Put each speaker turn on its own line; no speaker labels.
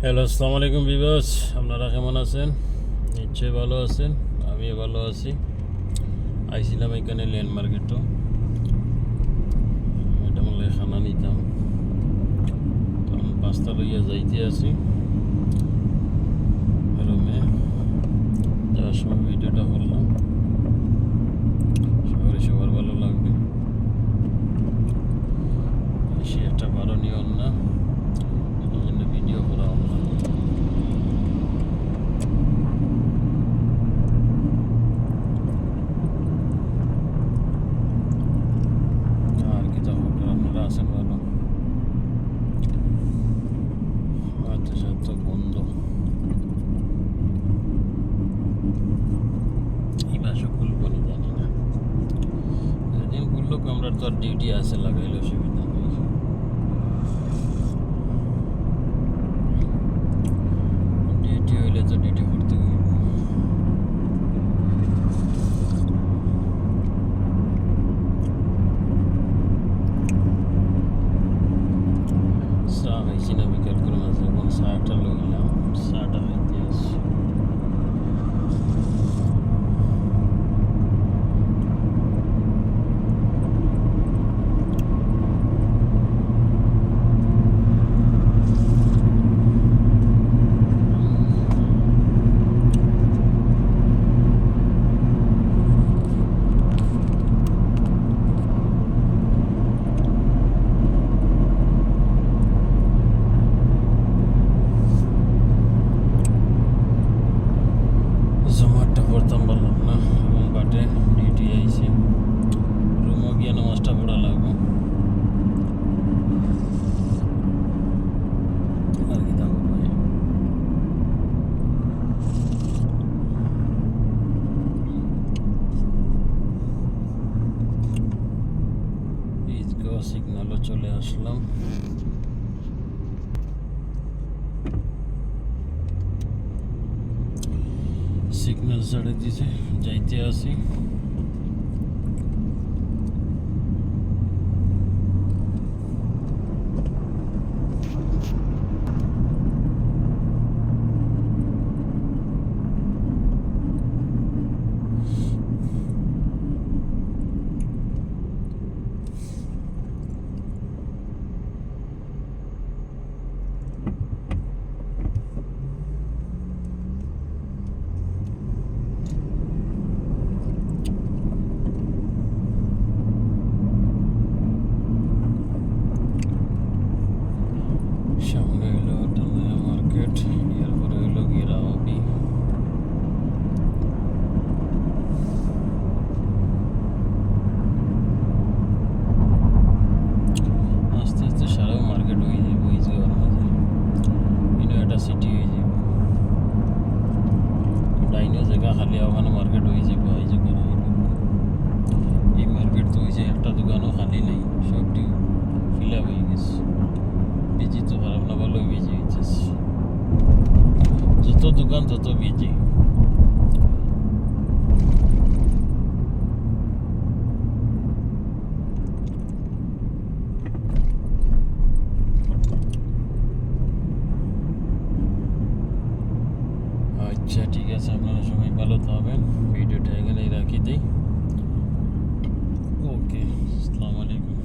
Hello, আসসালামু আলাইকুম viewers, আপনারা কেমন আছেন? নিশ্চয়ই ভালো আছেন, আমিও ভালো আছি। আইছিলাম এখানে ল্যান্ড মার্কেটও, এটা বলে খানা নিতাম, তখন পাঁচটা লইয়া যাইতে আছি রুমে। যাওয়ার সময় ভিডিওটা করলাম, সবারই সবার ভালো লাগবে। বেশি একটা ভালো নিয়ম না, এই জন্য ভিডিও করা হলো না। আর কি তা খবর, আপনারা আছেন ভালো? আচ্ছা তো বন্ধ, এই মাসও খুলবো নি জানি না। যেদিন খুললো আমরা তো আর ডিউটি আছে, লাগাইলে অসুবিধা নেই। ডিউটি হইলে তো ডিউটি করতে হইব। চা খাইছি না বিকাল করে, মাঝে এখন চাটা লইলাম, চাটা খাইতে আসছি। জমাটটা করতাম বললাম না, এবং বাটে ডিউটি আইছি, রুমও গিয়ে নামাজটা পড়া লাগবো। আর কি থাকবো ভাই, ঈদগাঁও সিগন্যালও চলে আসলাম। সিগন্যাল ছাড়ে দিছে, যাইতে আসি। সামনে হইলো টাঙ্গাইল মার্কেট, এরপরে হইলো গিরাওয়াবি। আস্তে আস্তে সারাও মার্কেট হয়ে যাবে ঈদগাঁওর মাঝে, কিন্তু একটা সিটি হয়ে যাবে। ডাইনিও জায়গা খালি, ওখানে মার্কেট হয়ে যাবে। এই যে এই মার্কেট তো হয়েছে, একটা দোকানও খালি নেই, সবটি ফিল আপ হয়ে গেছে। বিজি তো খারাপ না, ভালো বিজি হইতেছে, যত দোকান তত বিজি। আচ্ছা ঠিক আছে, আপনারা সবাই ভালো থাকবেন, ভিডিওটা এখানেই রাখি দিই। ওকে, আসসালামু আলাইকুম।